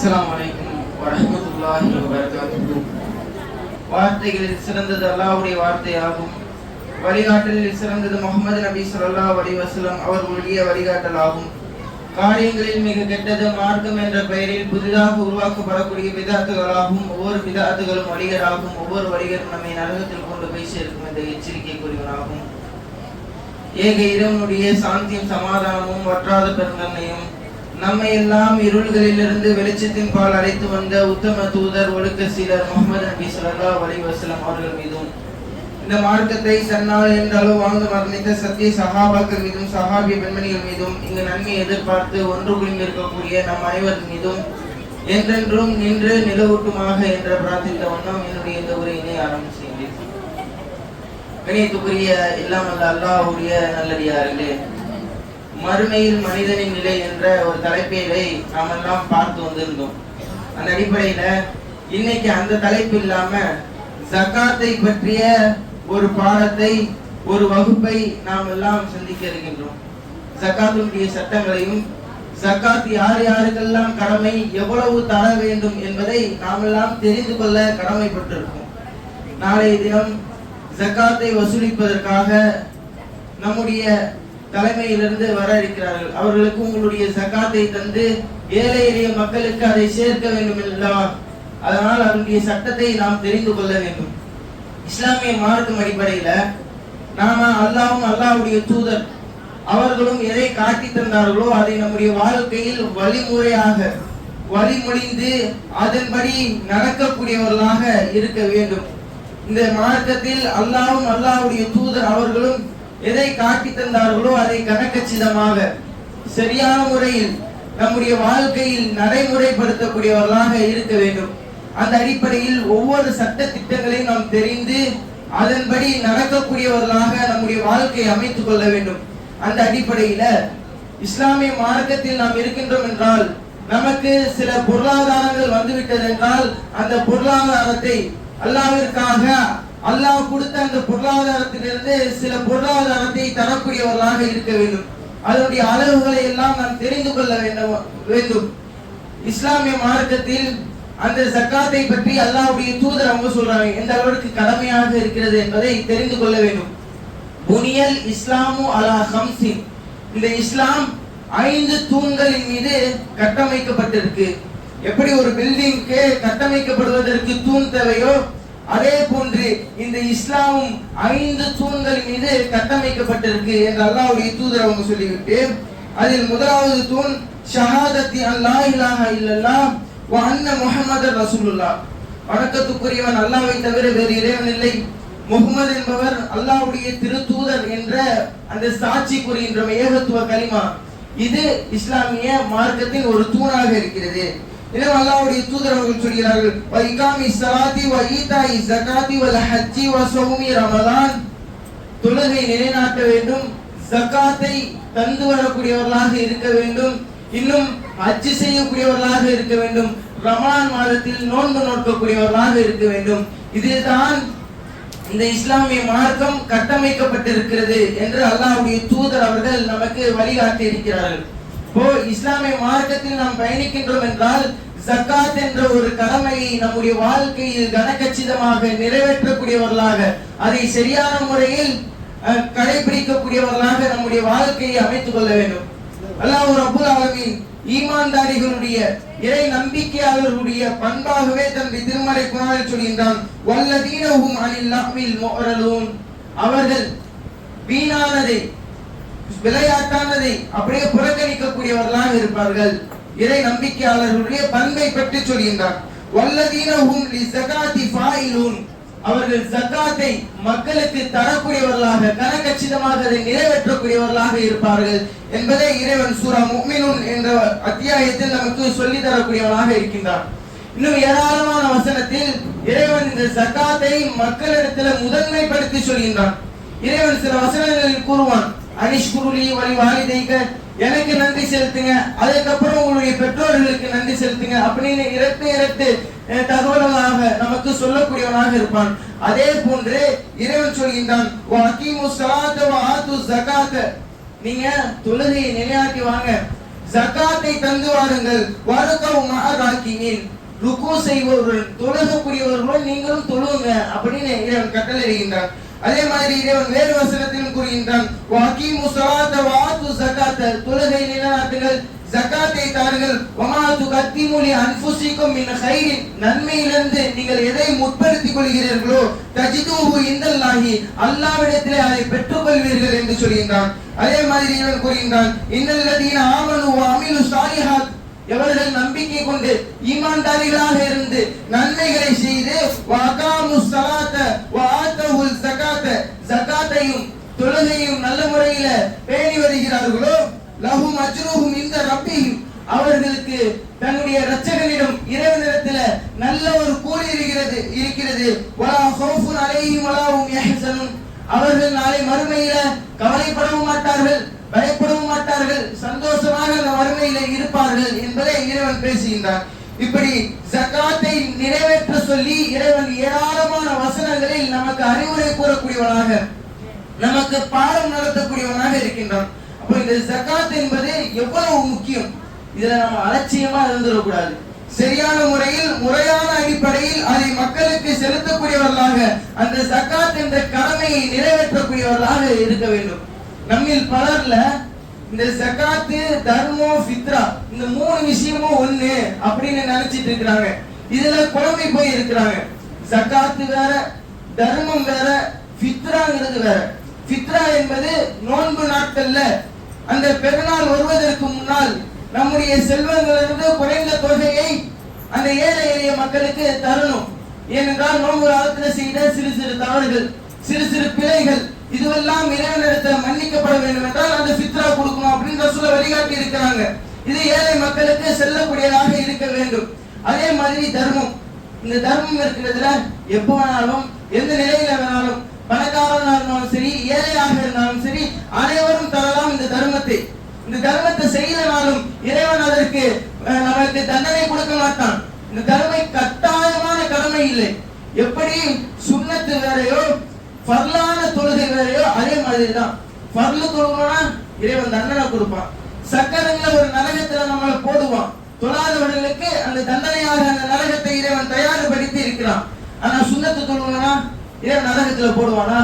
அஸ்ஸலாமு அலைக்கும் வரஹ்மத்துல்லாஹி வபரகாத்துஹு. வார்த்தைகளில் சிறந்தது அல்லாஹ்வுடைய வார்த்தையாகும். வழிகாட்டலில் சிறந்தது முஹம்மது நபி ஸல்லல்லாஹு அலைஹி வஸல்லம் அவர்களுடைய வழிகாட்டலாகும். காரியங்களில் மிக கெட்டது மார்க்கம் என்ற பெயரில் புதிதாக உருவாக்கப்படக்கூடிய பிதஅத்துகளாகும். ஒவ்வொரு பிதஅத்துகளும் வழிகராகும். ஒவ்வொரு வழிகரும் நம்மை நரகத்தில் கொண்டு போய் சேர்க்கும் என்ற எச்சரிக்கை கூறியவனாகும். ஏக இறைவனுடைய சாந்தியும் சமாதானமும் வற்றாத பெருந்தன்மையும் நம்மை எல்லாம் இருள்களிலிருந்து வெளிச்சத்தின் பால் அழைத்து வந்த உத்தம தூதர் ஒழுக்க சீலர் முஹம்மது நபி ஸல்லல்லாஹு அலைஹி வஸல்லம் அவர்கள் மீதும், இந்த மார்க்கத்தை தன்னால் என்றாலும் வாழ்ந்து மரணித்த சத்திய சஹாபாக்கள் மீதும் சஹாபிய பெண்மணிகள் மீதும் இங்கு நன்மை எதிர்பார்த்து ஒன்று குழுமி இருக்கக்கூடிய நம் அனைவர் மீதும் என்றென்றும் நின்று நிலவூட்டுமாக என்ற பிரார்த்தித்த வண்ணம் என்னுடைய இந்த உரையினை ஆரம்பம் செய்கிறேன். கணியத்துக்குரிய எல்லாம் அல்ல அல்லாஹ்வுடைய நல்லடியார்களே, மறுமையில் மனிதனின் நிலை என்ற ஒரு தலைப்பை நாம் எல்லாம் பார்த்து வந்திருந்தோம். அந்த அடிப்படையில இன்னைக்கு அந்த தலைப்பு இல்லாம ஜகாத்தை பற்றிய ஒரு பாடத்தை, ஒரு வகுப்பை நாம் எல்லாம் சந்திக்க இருக்கின்றோம். ஜகாத்துடைய சட்டங்களையும், ஜகாத் யார் யாருக்கெல்லாம் கடமை, எவ்வளவு தர வேண்டும் என்பதை நாம் எல்லாம் தெரிந்து கொள்ள கடமைப்பட்டிருக்கோம். நாளைய தினம் ஜகாத்தை வசூலிப்பதற்காக நம்முடைய தலைமையிலிருந்து வர இருக்கிறார்கள். அவர்களுக்கு உங்களுடைய ஜகாத்தை தந்து ஏழை எளிய மக்களுக்கு அதை சேர்க்க வேண்டும் அல்லவா? அதனால் அதனுடைய சட்டத்தை நாம் தெரிந்து கொள்ள வேண்டும். இஸ்லாமிய மார்க்கம் அடிப்படையில நாம அல்லாஹ்வும் அல்லாஹ்வுடைய தூதர் அவர்களும் எதை காட்டி தந்தார்களோ அதை நம்முடைய வாழ்க்கையில் வழிமுறையாக வழிமொழிந்து அதன்படி நடக்கக்கூடியவர்களாக இருக்க வேண்டும். இந்த மார்க்கத்தில் அல்லாஹ்வும் அல்லாஹ்வுடைய தூதர் அவர்களும் எதை காட்டி தந்தார்களோ அதை கணக்கச்சிதமாக சரியான முறையில் நம்முடைய வாழ்க்கையில் நடைமுறைப்படுத்தக்கூடியவர்களாக இருக்க வேண்டும். அந்த அடிப்படையில் ஒவ்வொரு சட்ட திட்டங்களையும் நாம் தெரிந்து அதன்படி நடக்கக்கூடியவர்களாக நம்முடைய வாழ்க்கையை அமைத்துக் கொள்ள வேண்டும். அந்த அடிப்படையில இஸ்லாமிய மார்க்கத்தில் நாம் இருக்கின்றோம் என்றால் நமக்கு சில பொருளாதாரங்கள் வந்துவிட்டது என்றால் அந்த பொருளாதாரத்தை அல்லாஹ்விற்காக அல்லாஹ் கொடுத்த அந்த பொருளாதாரத்திலிருந்து சில பொருளாதாரத்தை தரக்கூடியவர்களாக இருக்க வேண்டும். அதனுடைய அளவுகளை எல்லாம் நாம் தெரிந்து கொள்ள வேண்டும். இஸ்லாமிய மார்க்கத்தில் அந்த ஜகாத்தை பற்றி அல்லாஹ்வுடைய தூதர் அவங்க சொல்றாங்க எந்த அளவுக்கு கடமையாக இருக்கிறது என்பதை தெரிந்து கொள்ள வேண்டும். புனியல் இஸ்லாமு அலா ஹம்சின், இந்த இஸ்லாம் 5 தூண்களின் மீது கட்டமைக்கப்பட்டிருக்கு. எப்படி ஒரு பில்டிங்க்கு கட்டமைக்கப்படுவதற்கு தூண் தேவையோ அதே போன்று இந்த இஸ்லாமும் 5 தூண்கள் மீது கட்டமைக்கப்பட்டிருக்கு என்று அல்லாஹ்வுடைய தூதர் அவங்க சொல்லிவிட்டு, அதில் முதலாவது தூண் ஷஹாதத்தி அல்லா இலாஹ இல்லல்லாஹ் வ அன்ன முஹம்மதர் ரசூலுல்லாஹ், வணக்கத்துக்குரியவன் அல்லாஹ்வை தவிர வேறு இறைவன் இல்லை, முஹம்மது என்பவர் அல்லாஹ்வுடைய திருத்தூதர் என்ற அந்த சாட்சி கூறுகின்ற ஏகத்துவ கலிமா, இது இஸ்லாமிய மார்க்கத்தின் ஒரு தூணாக இருக்கிறது. எனவே அல்லாஹ்வுடைய தூதர் அவர்கள் சொல்கிறார்கள் வ இகாமி ஸலாத்தி வ ஈதாஇ ஸகாத்தி வல் ஹஜ்ஜி வ ஸௌமி ரமலான், தொழுகை நிலைநாட்ட வேண்டும், ஜகாத்தை தந்து வரக்கூடியவர்களாக இருக்க வேண்டும், இன்னும் ஹஜ் செய்யக்கூடியவர்களாக இருக்க வேண்டும், ரமலான் மாதத்தில் நோன்பு நோக்கக்கூடியவர்களாக இருக்க வேண்டும். இதுதான் இந்த இஸ்லாமிய மார்க்கம் கட்டமைக்கப்பட்டிருக்கிறது என்று அல்லாஹ்வுடைய தூதர் அவர்கள் நமக்கு வழிகாட்டி இருக்கிறார்கள். இப்போ இஸ்லாமிய மார்க்கத்தில் நாம் பயணிக்கின்றோம் என்றால் ஜகாத் என்ற ஒரு கடமையை நம்முடைய வாழ்க்கையில் கனகச்சிதமாக நிறைவேற்றக்கூடியவர்களாக, அதை சரியான முறையில் கடைபிடிக்கக்கூடியவர்களாக நம்முடைய வாழ்க்கையை அமைத்துக் கொள்ள வேண்டும். அல்லாஹ் ரப்பல் ஆலமீன் ஈமான்தாரிகளுடைய இறை நம்பிக்கையாளர்களுடைய பண்பாகவே தன்னுடைய திருமறை குர்ஆனில் சொல்கின்றான் வல்லதீனஹும் அனில் லஹ்வில் முஅரலூன், அவர்கள் வீணானதை விளையாட்டானதை அப்படியே புறக்கணிக்கக்கூடியவர்களாக இருப்பார்கள். இறை நம்பிக்கையாளர்களுடைய பண்பை பற்றி சொல்கின்றான். வல்லதீனஹும் லிஸகாத்தி ஃபாயிலூன், அவர்கள் ஜகாத்தை மக்களுக்கு தரக்கூடியவர்களாக கனகச்சிதமாக அதை நிறைவேற்றக்கூடியவர்களாக இருப்பார்கள் என்பதை இறைவன் சூரா முஃமினூன் என்ற அத்தியாயத்தில் நமக்கு சொல்லி தரக்கூடியவனாக இருக்கின்றான். இன்னும் ஏராளமான வசனத்தில் இறைவன் இந்த ஜகாத்தை மக்களிடத்தில் முதன்மைப்படுத்தி சொல்கின்றான். இறைவன் சில வசனங்களில் கூறுவான் அனிஷ்குருலி வலி வாலிதைக, எனக்கு நன்றி செலுத்துங்க, அதுக்கப்புறம் உங்களுடைய பெற்றோர்களுக்கு நன்றி செலுத்துங்க அப்படின்னு இரட்டு தகவல்களாக நமக்கு சொல்லக்கூடியவனாக இருப்பான். அதே போன்று இறைவன் சொல்கின்றான் வஅகீமு ஸலாத வ ஆது ஸகாத, நீங்க தொழுகையை நிலையாட்டி வாங்க, ஜகாத்தை தந்து வாருங்கள், வரகவு மஅராக்கிங்க, ராக்கீன், ருக்கு செய்பவர்கள் தொழுகக்கூடியவர்களும் நீங்களும் தொழுவுங்க அப்படின்னு இறைவன் கட்டளையிடுகின்றான். அதே மாதிரி இறைவன் வேறு வசனத்திலும் கூறுகின்றான், வகீமு ஸலாத்த வஆத்து ஸகாத்த, தொழுகை நிலைநாட்டுங்கள், ஜகாத்தை தாருங்கள், வமா துகத்திமு லி அன்ஃபுசிக்கும் மின் கைரின், நன்மையிலிருந்து நீங்கள் எதை முற்படுத்திக் கொள்கிறீர்களோ தஜிதுஹு இந்தல்லாஹி, அல்லாஹ்விடத்திலே அதை பெற்றுக்கொள்வீர்கள் என்று சொல்கின்றான். அதே மாதிரி இவன் கூறுகின்றான், இன்னல்லதீன ஆமனு வ அமிலு ஸாலிஹாத், எவர்கள் நம்பிக்கை கொண்டு ஈமான்தாரிகளாக இருந்து நன்மைகளை செய்து வஅகாமு ஸலாத்த வஆத்தவுல் ஸகாத்த, ஜகாத்தையும் தொழுகையும் நல்ல முறையில் பேணி வருகிறார்களோ லஹும் அஜ்ருஹும் இன்த ரப்பிஹிம், அவர்களுக்கு தன்னுடைய இரட்சகனிடம் இறைவனிடத்தில் நல்ல ஒரு கூலி இருக்கிறது. வலா ஹௌஃபுன் அலைஹிம் வலா ஹும் யஹ்சனுன், அவர்கள் நாளை மறுமையில கவலைப்படவும் மாட்டார்கள், பயப்படவும் மாட்டார்கள், சந்தோஷமாக அந்த மறுமையில இருப்பார்கள் என்பதை இறைவன் பேசுகின்றார். இப்படி ஜகாத்தை நிறைவேற்ற சொல்லி இறைவன் ஏராளமான வசனங்களில் நமக்கு அறிவுரை கூறக்கூடியவனாக, நமக்கு பாடம் நடத்தக்கூடியவனாக இருக்கின்றான். அப்போ இந்த ஜகாத் என்பது எவ்வளவு முக்கியம், இதுல நம்ம அலட்சியமா இருந்துடக்கூடாது. சரியான முறையில் முறையான அடிப்படையில் அதை மக்களுக்கு செலுத்தக்கூடியவர்களாக, அந்த ஜகாத் என்ற கடமையை நிறைவேற்றக்கூடியவர்களாக இருக்க வேண்டும். நம்மில் பலர்ல இந்த ஜகாத்து, தர்மம், ஃபித்ரா இந்த மூணு விஷயமும் ஒண்ணு அப்படின்னு நினைச்சிட்டு இருக்கிறாங்க. இதுல குழம்பி போய் இருக்கிறாங்க. ஜகாத்து வேற, தர்மம் வேற, ஃபித்ராங்கிறது வேற. ஃபித்ரா என்பது நோன்பு நாட்கள்ல அந்த பெருநாள் வருவதற்கு முன்னால் நம்முடைய செல்வங்களிலிருந்து குறைந்த தொகையை அந்த ஏழை எளிய மக்களுக்கு தரணும். ஏனென்றால் நோன்பு காலத்தில் செய்த சிறு சிறு தவறுகள், சிறு சிறு பிழைகள் இதுவெல்லாம் இறைவனிடத்தில் மன்னிக்கப்பட வேண்டும் என்றால் அந்த ஃபித்ரா கொடுக்கணும் அப்படின்னு ரசூல் வழிகாட்டி இருக்கிறாங்க. இது ஏழை மக்களுக்கு செல்லக்கூடியதாக இருக்க வேண்டும். அதே மாதிரி தர்மம், இந்த தர்மம் இருக்கிறதுல எப்ப வேணாலும் எந்த நிலையில வேணாலும், பணக்காரனாக இருந்தாலும் சரி ஏழையாக இருந்தாலும் சரி அனைவரும் தரலாம் இந்த தர்மத்தை. இந்த தர்மத்தை செய்யலனாலும் இறைவன் அதற்கு நமக்கு தண்டனை கொடுக்க மாட்டான். இந்த தர்மை கட்டாயமான கடமை இல்லை. எப்படி சுன்னத்து வேறையோ ஃபர்லான தொழுகை வேறையோ அதே மாதிரிதான். ஃபர்லு தொழுகணும்னா இறைவன் தண்டனை கொடுப்பான். சக்கரங்கள ஒரு நரகத்துல நம்மளை போடுவான். தொழாதவர்களுக்கு அந்த தண்டனையாக அந்த நரகத்தை இறைவன் தயார்படுத்தி இருக்கிறான். ஆனா சுன்னத்து தொழுகணும்னா இறைவன் நரகத்துல போடுவானா?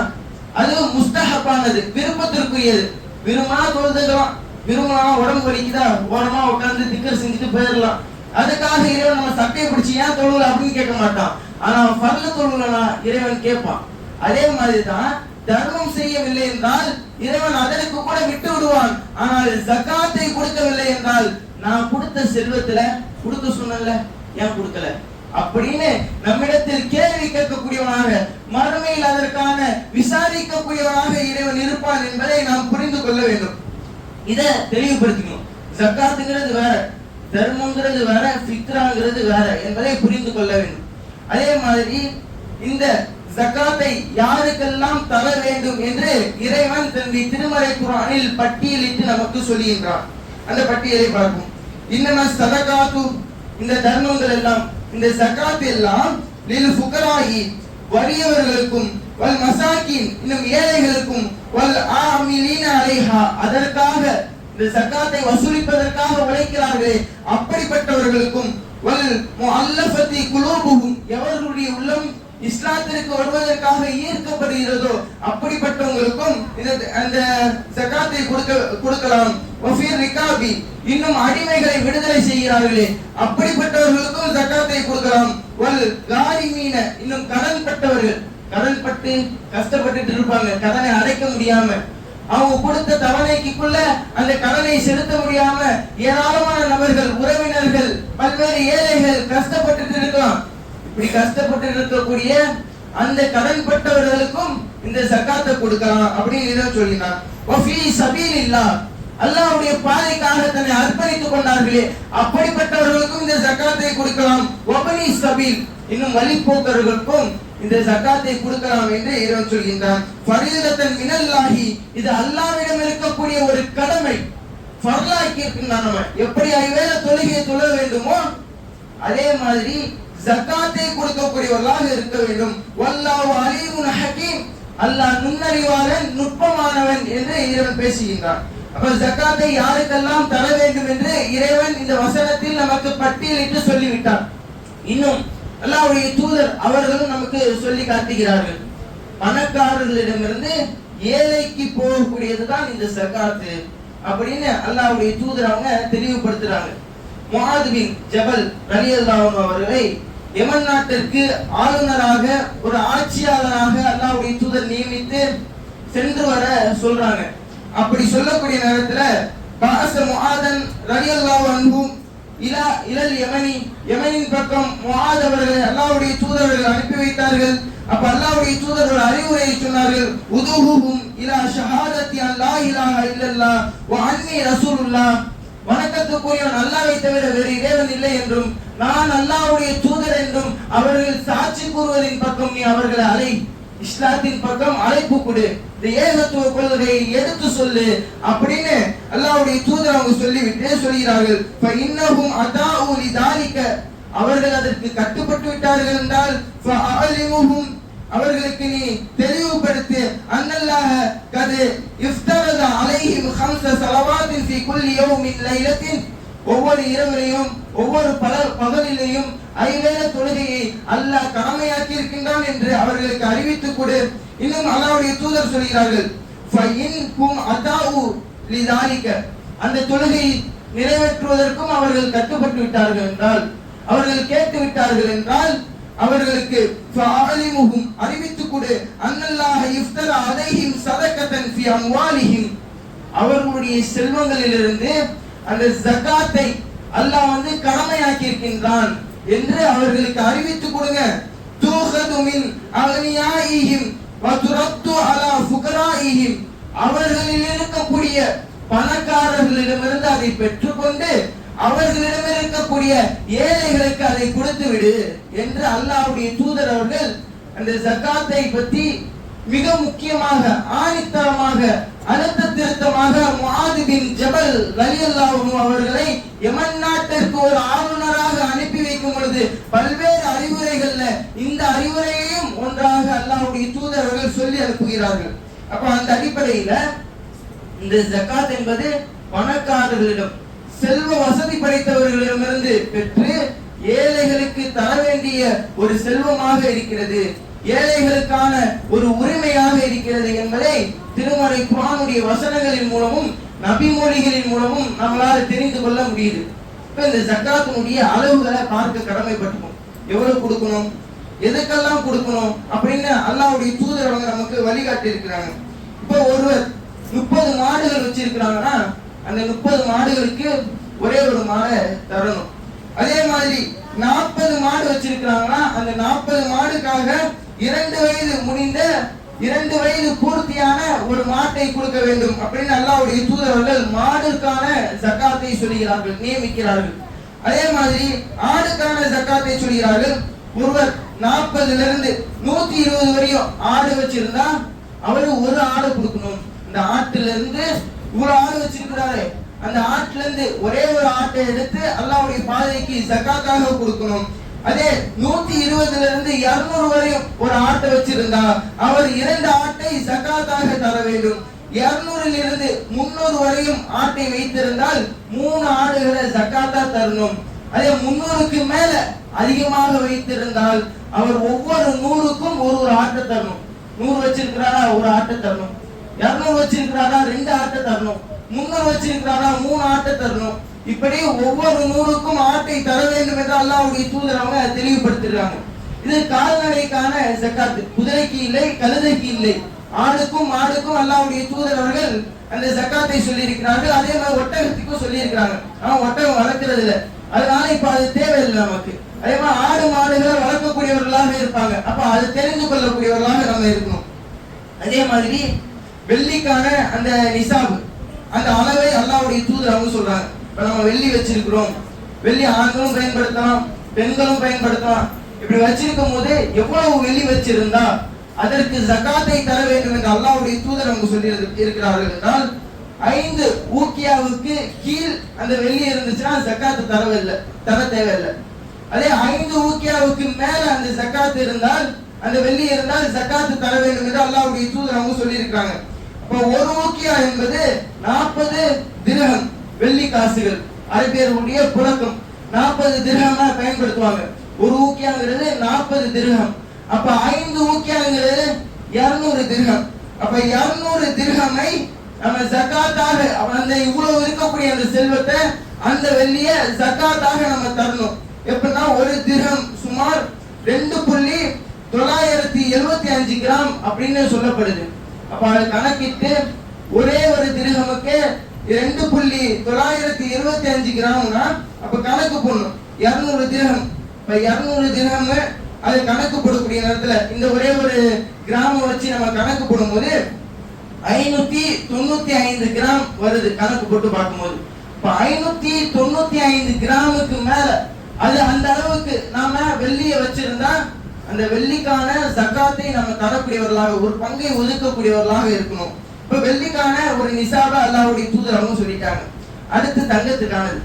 அது முஸ்தஹப்பானது, விருப்பத்திற்குரியது. விரும்பினா தொழுதுக்கலாம், விரும்பினா உடம்பு வலிக்குதா ஓரமா உட்கார்ந்து திக்கர் செஞ்சுட்டு போயிடலாம். அதுக்காக இறைவன் நம்ம சட்டையை பிடிச்சி ஏன் தொழுல அப்படின்னு கேட்க மாட்டான். ஆனா ஃபர்ல தொழுலனா இறைவன் கேட்பான். அதே மாதிரிதான் தர்மம் செய்யவில்லை என்றால் இறைவன் அதற்கு கூட விட்டு விடுவான். ஆனால் ஜகாத்தை கொடுக்கவில்லை என்றால் நான் கொடுத்த செல்வத்துல கொடுக்க சொன்னல ஏன் கொடுக்கல அப்படின்னு நம்மிடத்தில் கேள்வி கேட்கக்கூடியவனாக, மறுமையில் அதற்கான விசாரிக்கக்கூடியவனாக இறைவன் இருப்பான் என்பதை நாம் புரிந்து கொள்ள வேண்டும். இத தெளிவுபடுத்திக்கணும். ஜகாத்துங்கிறது வேற, தர்மங்கிறது வேற, ஃபித்ராங்கிறது வேற என்பதை புரிந்து கொள்ள வேண்டும். அதே மாதிரி இந்த ஜகாத்தை யாருக்கெல்லாம் தர வேண்டும் என்று இறைவன் தன்னுடைய திருமறை குர்ஆனில் பட்டியலிட்டு நமக்கு சொல்லுகின்றான். அந்த பட்டியலை பார்ப்போம். இன்னமா சதகாத்து, இந்த தர்மங்கள் எல்லாம், இந்த ஜகாத் எல்லாம் லில் ஃபுகராஹி, வறியவர்களுக்கும், வல் மசாகின், இன்னும் ஏழைகளுக்கும், வல் ஆமிலீன அலைஹா, அதற்காக இந்த ஜகாத்தை வசூலிப்பதற்காக உழைக்கிறார்களே அப்படிப்பட்டவர்களுக்கும், வல் முஅல்லஃபதி குலூபுஹும், எவர்களுடைய உள்ளம் இஸ்லாத்திற்கு வருவதற்காக ஈர்க்கப்படுகிறதோ அப்படிப்பட்டவங்களுக்கும் அந்த ஜகாத்தை கொடுக்கலாம். வஃபீர் ரிகாபி, இன்னும் அடிமைகளை விடுதலை செய்கிறார்களே அப்படிப்பட்டவர்களுக்கும் ஜகாத்தை கொடுக்கலாம். வல் காரிமீன, இன்னும் கடன்பட்டவர்கள், கடன்பட்டு கஷ்டப்பட்டு இருப்பாங்க, கடனை அடைக்க முடியாம, அவங்க கொடுத்த தவணைக்குள்ள அந்த கடனை செலுத்த முடியாம ஏராளமான நபர்கள், உறவினர்கள், பல்வேறு ஏழைகள் கஷ்டப்பட்டு இருக்கலாம். இப்படி கஷ்டப்பட்டு இருக்கக்கூடிய அந்த கடன்பட்டவர்களுக்கும் இந்த ஜகாத்தை கொடுக்கலாம் அப்படின்னு சொல்லினார். வஃபீ சபீலில்லாஹ், அல்லாஹ்வுடைய பாதைக்காக தன்னை அர்ப்பணித்துக் கொண்டார்களே அப்படிப்பட்டவர்களுக்கும் இந்த ஜகாத்தை கொடுக்கலாம். வபனி சபீல், இன்னும் வழிபோக்கர்களுக்கும் இந்த ஜகாத்தை கொடுக்கலாம் என்று இறைவன் சொல்கின்றான். ஃபரீதத்தன் மினல்லாஹி, இது அல்லாஹ்விடம் இருக்கக்கூடிய ஒரு கடமை. ஃபர்லாக்கி இருக்கின்றான். நம்ம எப்படி ஐவேளை தொழுகையை தொழ வேண்டுமோ அதே மாதிரி ஜகாத்தை கொடுக்கக்கூடியவர்களாக இருக்க வேண்டும். வல்லாஹு அலீமுன் ஹகீம், அல்லாஹ் நுண்ணறிவாளன், நுட்பமானவன் என்று இறைவன் பேசுகின்றான். அப்ப ஜகாத்தை யாருக்கெல்லாம் தர வேண்டும் என்று இறைவன் இந்த வசனத்தில் நமக்கு பட்டியலிட்டு சொல்லிவிட்டார். இன்னும் அல்லாஹ்வுடைய தூதர் அவர்களும் நமக்கு சொல்லி காட்டுகிறார்கள், பணக்காரர்களிடமிருந்து ஏழைக்கு போகக்கூடியதுதான் இந்த ஜகாத் அப்படின்னு அல்லாஹ்வுடைய தூதர் அவங்க தெளிவுபடுத்துறாங்க. முஆத் பின் ஜபல் ரலியல்லாஹு அன்ஹு அவர்களை யமன் நாட்டிற்கு ஆளுநராக ஒரு ஆட்சியாளராக அல்லாஹ்வுடைய தூதர் நியமித்து சென்று வர சொல்றாங்க. அப்படி சொல்லக்கூடிய நேரத்துல பாஸ முஆதன் ரலியல்லாஹு அன்ஹு இலல் யமனி, யமனின் பக்கம் முஆத் அவர்களை அல்லாஹ்வுடைய தூதர்கள் அனுப்பி வைத்தார்கள். அப்ப அல்லாஹ்வுடைய தூதர் ஒரு அறிவுரையை சொன்னார்கள், உதுஹுஹும் இலா ஷஹாதத்தி அல்லா இலாஹ இல்லல்லாஹ் வ அன்னி ரசூலுல்லாஹ், வணக்கத்துக்குரியவன் அல்லாஹ்வை தவிர வேறு இறைவன் இல்லை என்றும் நான் அல்லாஹ்வுடைய தூதர் என்றும் அவர்கள் சாட்சி கூறுவதின் பக்கம் நீ அவர்களை அலை, இஸ்லாத்தின் பக்கம் அழைப்பு கொடு, இந்த ஏகத்துவ கொள்கையை எடுத்து சொல்லு அப்படின்னு அல்லாஹ்வுடைய தூதர் அவங்க சொல்லிவிட்டு சொல்கிறார்கள். ஃபஇன்னஹும் அதாஉ லிதாலிக, அவர்கள் அதற்கு கட்டுப்பட்டு விட்டார்கள் என்றால் ஃபஅலிமுஹும், அவர்களுக்கு நீ தெளிவுபடுத்து, அன்னல்லாஹ கது இஃப்தரத அலைஹிம் خمس صلوات في كل يوم ليلة, ஒவ்வொரு இரவிலையும் ஒவ்வொரு பகலிலேயும் 5 வேளை தொழுகையை அல்லாஹ் கடமையாக்கி இருக்கின்றான் என்று அவர்களுக்கு அறிவித்துக் கொடு. இன்னும் அல்லாஹ்வுடைய தூதர் சொல்கிறார்கள், ஃபஇன்ஹும் அதாஉ லிதாலிக, அந்த தொழுகையை நிறைவேற்றுவதற்கும் அவர்கள் கட்டுப்பட்டு விட்டார்கள் என்றால், அவர்கள் கேட்டு விட்டார்கள் என்றால் அவர்களுக்கு ஃபஅலிமுஹும், அறிவித்துக் கொடு, அன்னல்லாஹ இஃப்தர அலைஹிம் ஸதகத்தன் ஃபி அம்வாலிஹிம், அவர்களுடைய செல்வங்களிலிருந்து அந்த ஜகாத்தை அல்லாஹ் கடமையாக்கி இருக்கின்றான் என்று அவர்களுக்கு அறிவித்துக் கொடுங்க. தூஹது மின் அக்னியாயிஹிம் வ துரத்து அலா ஃபுகராயிஹிம், அவர்களில் இருக்கக்கூடிய பணக்காரர்களிடமிருந்து அதை பெற்றுக்கொண்டு அவர்களிடம் இருக்கக்கூடிய ஏழைகளுக்கு அதை கொடுத்து விடு என்று அல்லாஹ்வுடைய தூதர் அவர்கள் அந்த ஜகாத்தை பற்றி மிக முக்கியமாக ஆணித்தரமாக அழுத்த திருத்தமாக முஆத் பின் ஜபல் ரலியல்லாஹு அன்ஹு அவர்களை யமன் நாட்டிற்கு ஒரு ஆளுநராக அனுப்பி வைக்கும் பொழுது பல்வேறு அறிவுரைகள்ல இந்த அறிவுரையையும் ஒன்றாக அல்லாஹ்வுடைய தூதர் அவர்கள் சொல்லி அனுப்புகிறார்கள். அப்ப அந்த அடிப்படையில இந்த ஜகாத் என்பது பணக்காரர்களிடம், செல்வ வசதி படைத்தவர்களிடமிருந்து பெற்று ஏழைகளுக்கு தர வேண்டிய ஒரு செல்வமாக இருக்கிறது, ஏழைகளுக்கான ஒரு உரிமையாக இருக்கிறது என்பதை திருமறை குர்ஆனுடைய வசனங்களின் மூலமும் நபிமொழிகளின் மூலமும் நம்மளால தெரிந்து கொள்ள முடியுது. இப்ப இந்த ஜகாத்தினுடைய அளவுகளை பார்க்க கடமைப்பட்டிருக்கோம். எவ்வளவு கொடுக்கணும், எதுக்கெல்லாம் கொடுக்கணும் அப்படின்னு அல்லாஹ்வுடைய தூதர் அவங்க நமக்கு வழிகாட்டி இருக்கிறாங்க. இப்ப ஒருவர் 30 மாடுகள் வச்சிருக்கிறாங்கன்னா அந்த 30 மாடுகளுக்கு ஒரே ஒரு மாடை தரணும். அதே மாதிரி 40 மாடு வச்சிருக்கிறாங்கன்னா அந்த 40 மாடுக்காக 2 வயது முடிந்த 2 வயது பூர்த்தியான ஒரு மாட்டை கொடுக்க வேண்டும் அப்படின்னு அல்லாஹ்வுடைய தூதர்கள் மாடுக்கான ஜகாத்தை சொல்கிறார்கள், நியமிக்கிறார்கள். அதே மாதிரி ஆடுக்கான ஜகாத்தை சொல்கிறார்கள். ஒருவர் 40ல இருந்து 120 வரையும் ஆடு வச்சிருந்தா அவரு ஒரு ஆடு கொடுக்கணும். இந்த ஆட்டுல இருந்து ஒரு ஆடு வச்சிருக்கிறாரு, அந்த ஆட்டுல இருந்து ஒரே ஒரு ஆட்டை எடுத்து அல்லாஹ்வுடைய பாதைக்கு ஜகாத்தாக கொடுக்கணும். அதே 120ல இருந்து 200 வரையும் ஒரு ஆட்டை வச்சிருந்தா அவர் 2 ஆட்டை ஜகாத்தாக தர வேண்டும். 200ல் இருந்து 300 வரையும் ஆட்டை வைத்திருந்தால் 3 ஆடுகளை ஜகாத்தா தரணும். அதே 300க்கு மேல அதிகமாக வைத்திருந்தால் அவர் ஒவ்வொரு 100க்கும் ஒரு ஆட்டை தரணும். 100 வச்சிருக்கிறாரா ஒரு ஆட்டை தரணும், 200 வச்சிருக்கிறாரா 2 ஆட்டை தரணும், 300 வச்சிருக்கிறாரா 3 ஆட்டை தரணும். இப்படி ஒவ்வொரு 100க்கும் ஆட்டை தர வேண்டும் என்று அல்லாஹ்வுடைய தூதர் அவங்க தெளிவுபடுத்துறாங்க. இது கால்நடைக்கான ஜகாத், குதிரைக்கு இல்லை, கழுதைக்கு இல்லை, ஆடுக்கும் மாடுக்கும் அல்லாஹ்வுடைய தூதர் அவர்கள் அந்த ஜகாத்தை சொல்லி இருக்கிறார்கள். அதே மாதிரி ஒட்டகத்துக்கும் சொல்லி இருக்கிறாங்க. ஒட்டகம் வளர்க்கிறது இல்லை, அதனால இப்ப அது தேவையில்லை நமக்கு. அதே மாதிரி ஆடு மாடுகளை வளர்க்கக்கூடியவர்களாக இருப்பாங்க, அப்ப அது தெரிந்து கொள்ளக்கூடியவர்களாக நம்ம இருக்கணும். அதே மாதிரி வெள்ளிக்கான அந்த நிசாப், அந்த அளவை அல்லாஹ்வுடைய தூதர் அவங்க சொல்றாங்க. இப்ப நம்ம வெள்ளி வச்சிருக்கிறோம், வெள்ளி ஆண்களும் பயன்படுத்தலாம் பெண்களும் பயன்படுத்தலாம். இப்படி வச்சிருக்கும் போது எவ்வளவு வெள்ளி வச்சிருந்தா அதற்கு ஜகாத்தை தர வேண்டும் என்று அல்லாஹ்வுடைய தூதர் அவங்க சொல்லி இருக்கிறார்கள் என்றால் 5 ஊக்கியாவுக்கு கீழ் அந்த வெள்ளி இருந்துச்சுன்னா ஜகாத் தர தேவையில்லை. அதே 5 ஊக்கியாவுக்கு மேல அந்த ஜகாத் இருந்தால், அந்த வெள்ளி இருந்தால் ஜகாத் தர வேண்டும் என்று அல்லாஹ்வுடைய தூதர் அவங்க சொல்லி இருக்கிறாங்க. அப்ப ஒரு ஊக்கியா என்பது 40 திர்ஹம் வெள்ளி காசுகள், அரபியர்களுடைய புழக்கம். 40 திர்ஹமா பயன்படுத்துவாங்க. ஒரு ஊக்கியாங்கிறது 40 திர்ஹம். அப்ப 5 ஊக்கியாங்கிறது 200 திர்ஹம். அப்ப 200 திர்ஹமை நம்ம ஜகாத்தாக அந்த இவ்வளவு இருக்கக்கூடிய அந்த செல்வத்தை அந்த வெள்ளிய ஜகாத்தாக நம்ம தரணும். எப்படின்னா ஒரு திர்ஹம் சுமார் 2.975 கிராம் அப்படின்னு சொல்லப்படுது. அப்ப அது கணக்கிட்டு ஒரே ஒரு திர்ஹமுக்கு 2.925 கிராம்னா அப்ப கணக்கு போடணும் 200 திர்ஹம். இப்ப 200 திர்ஹம் அது கணக்கு போடக்கூடிய நேரத்துல இந்த ஒரே ஒரு கிராம் வச்சு நம்ம கணக்கு போடும்போது 595 கிராம் வருது கணக்கு போட்டு பார்க்கும்போது. இப்ப 595 கிராமுக்கு மேல அது அந்த அளவுக்கு நாம வெள்ளியை வச்சிருந்தா அந்த வெள்ளிக்கான ஜகாத்தை நம்ம தரக்கூடியவர்களாக ஒரு பங்கை ஒதுக்கக்கூடியவர்களாக இருக்கணும். இப்ப வெள்ளிக்கான ஒரு நிசாப அல்லாஹ்வுடைய தூதர் அவங்க சொல்லிட்டாங்க. அடுத்து தங்கத்துக்கானது.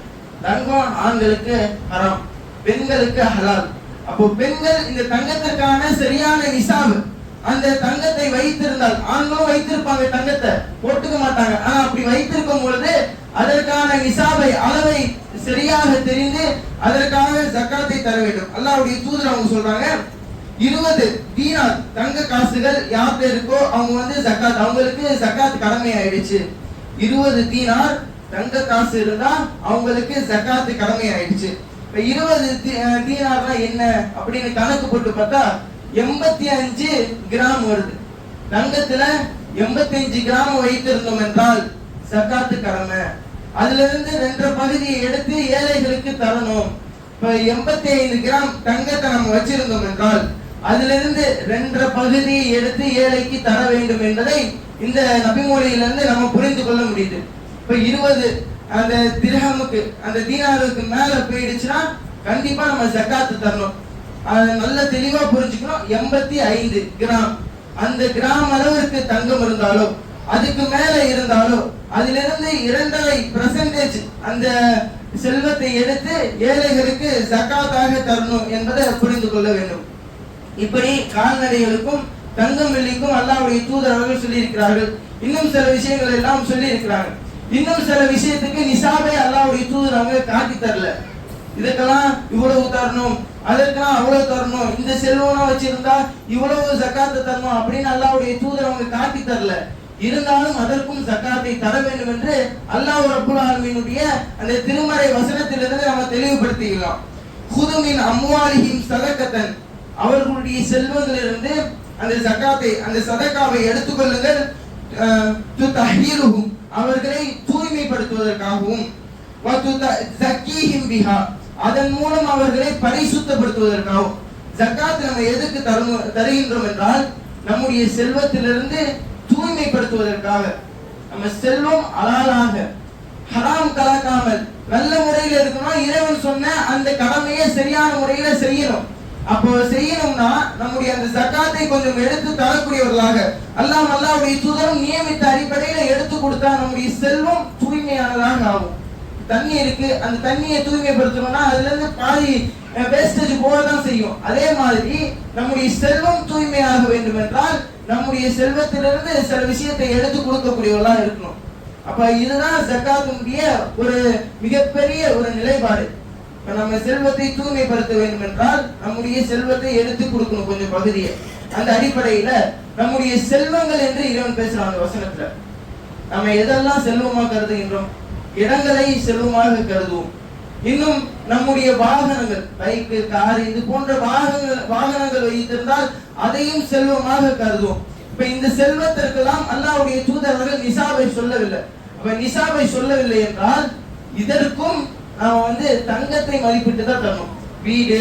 தங்கம் ஆண்களுக்கு ஹராம், பெண்களுக்கு ஹலால். அப்போ பெண்கள் இந்த தங்கத்திற்கான சரியான நிசாபு அந்த தங்கத்தை வைத்திருந்தால், ஆண்களும் வைத்திருப்பாங்க தங்கத்தை போட்டுக்க மாட்டாங்க, ஆனா அப்படி வைத்திருக்கும் பொழுது அதற்கான நிசாபை அளவை சரியாக தெரிந்து அதற்காக ஜகாத்தை தர வேண்டும். அல்லாஹ்வுடைய தூதர் அவங்க சொல்றாங்க 20 தீனார் தங்க காசுகள் யார்கிட்ட இருக்கோ அவங்க ஜகாத் அவங்களுக்கு ஜகாத் கடமை ஆயிடுச்சு. 20 தீனார் தங்க காசு இருந்தா அவங்களுக்கு ஜகாத் கடமை ஆயிடுச்சு. இப்ப 20 தீனார்னா என்ன அப்படின்னு கணக்கு போட்டு பார்த்தா 85 கிராம் வருது. தங்கத்துல 85 கிராம் வைத்திருந்தோம் என்றால் ஜகாத் கடமை. அதுல இருந்து 2 பகுதியை எடுத்து ஏழைகளுக்கு தரணும். இப்ப 85 கிராம் தங்கத்தை நம்ம வச்சிருந்தோம் என்றால் அதுல இருந்து 2 பகுதியை எடுத்து ஏழைக்கு தர வேண்டும் என்பதை இந்த நபிமொழியிலிருந்து நம்ம புரிந்து கொள்ள முடியுது. இப்ப 20 அந்த திர்ஹமுக்கு அந்த தீனாருக்கு மேல போயிடுச்சுன்னா கண்டிப்பா நம்ம ஜகாத் தரணும். நல்ல தெளிவா புரிஞ்சுக்கணும். 85 கிராம் அந்த கிராம் அளவிற்கு தங்கம் இருந்தாலோ அதுக்கு மேல இருந்தாலோ அதுல இருந்து 2.5% அந்த செல்வத்தை எடுத்து ஏழைகளுக்கு ஜகாத்தாக தரணும் என்பதை புரிந்து கொள்ள வேண்டும். இப்படி கால்நடைகளுக்கும் தங்கம் வெள்ளிக்கும் அல்லாஹ்வுடைய தூதர் அவர்கள் சொல்லி இருக்கிறார்கள். இன்னும் சில விஷயங்கள் எல்லாம் சொல்லி இருக்கிறாங்க. இன்னும் சில விஷயத்துக்கு நிசாபை அல்லாஹ்வுடைய தூதர் அவங்க காட்டி தரல. இதுக்கெல்லாம் இவ்வளவு தரணும், அதற்கெல்லாம் அவ்வளவு தரணும், இந்த செல்வம் வச்சிருந்தா இவ்வளவு ஜகாத்தை தரணும் அப்படின்னு அல்லாஹ்வுடைய தூதர் அவங்க காட்டி தரல. இருந்தாலும் அதற்கும் ஜகாத்தை தர வேண்டும் என்று அல்லாஹ் ரப்புல் ஆலமீனுடைய அந்த திருமறை வசனத்திலிருந்து நம்ம தெளிவுபடுத்திக்கலாம். குதுமின் அம்வாலிஹிம் சதகத்தன் அவர்களுடைய செல்வங்களிலிருந்து அந்த ஜகாத்தை அந்த சதகாவை எடுத்துக்கொள்ளுங்கள். துதஹீருஹும் அவர்களை தூய்மைப்படுத்துவதற்காகவும் வதுதஸக்கீஹிம் பிஹா அதன் மூலம் அவர்களை பரிசுத்தப்படுத்துவதற்காகவும். ஜகாத் நம்ம எதுக்கு தருகின்றோம் என்றால் நம்முடைய செல்வத்திலிருந்து தூய்மைப்படுத்துவதற்காக. நம்ம செல்வம் ஹலாலாக ஹராம் கலக்காமல் நல்ல முறையில் இருக்கணும். இறைவன் சொன்ன அந்த கடமையை சரியான முறையில செய்யணும். அப்போ செய்யணும்னா நம்முடைய அந்த ஜகாத்தை கொஞ்சம் எடுத்து தரக்கூடியவர்களாக அல்லாஹ்வுடைய தூதரும் நியமித்த அடிப்படையில எடுத்து கொடுத்தா நம்முடைய செல்வம் தூய்மையானதாக ஆகும். தண்ணி இருக்கு, அந்த தண்ணியை தூய்மைப்படுத்தணும்னா அதுல இருந்து பாதி வேஸ்டேஜ் போகதான் செய்யும். அதே மாதிரி நம்முடைய செல்வம் தூய்மையாக வேண்டும் என்றால் நம்முடைய செல்வத்திலிருந்து சில விஷயத்தை எடுத்து கொடுக்கக்கூடியவர்களா இருக்கணும். அப்ப இதுதான் ஜகாத்துடைய ஒரு மிகப்பெரிய ஒரு நிலைப்பாடு. நம்ம செல்வத்தை தூய்மைப்படுத்த வேண்டும் என்றால் நம்முடைய செல்வத்தை எடுத்து கொடுக்கணும் கொஞ்சம் பகுதியை. அந்த அடிப்படையில நம்முடைய செல்வங்கள் என்று இறைவன் பேசுறான் அந்த வசனத்துல. நம்ம எதெல்லாம் செல்வமா கருதுகின்றோம்? இடங்களை செல்வமாக கருதுவோம். இன்னும் நம்முடைய வாகனங்கள், பைக்கு, கார், இது போன்ற வாகனங்கள் வைத்திருந்தால் அதையும் செல்வமாக கருதுவோம். இப்ப இந்த செல்வத்திற்கெல்லாம் அல்லாஹ்வுடைய தூதர்கள் நிசாபை சொல்லவில்லை. அப்ப நிசாபை சொல்லவில்லை என்றால் இதற்கும் நாம தங்கத்தை மதிப்பிட்டு தான் தரணும். வீடு,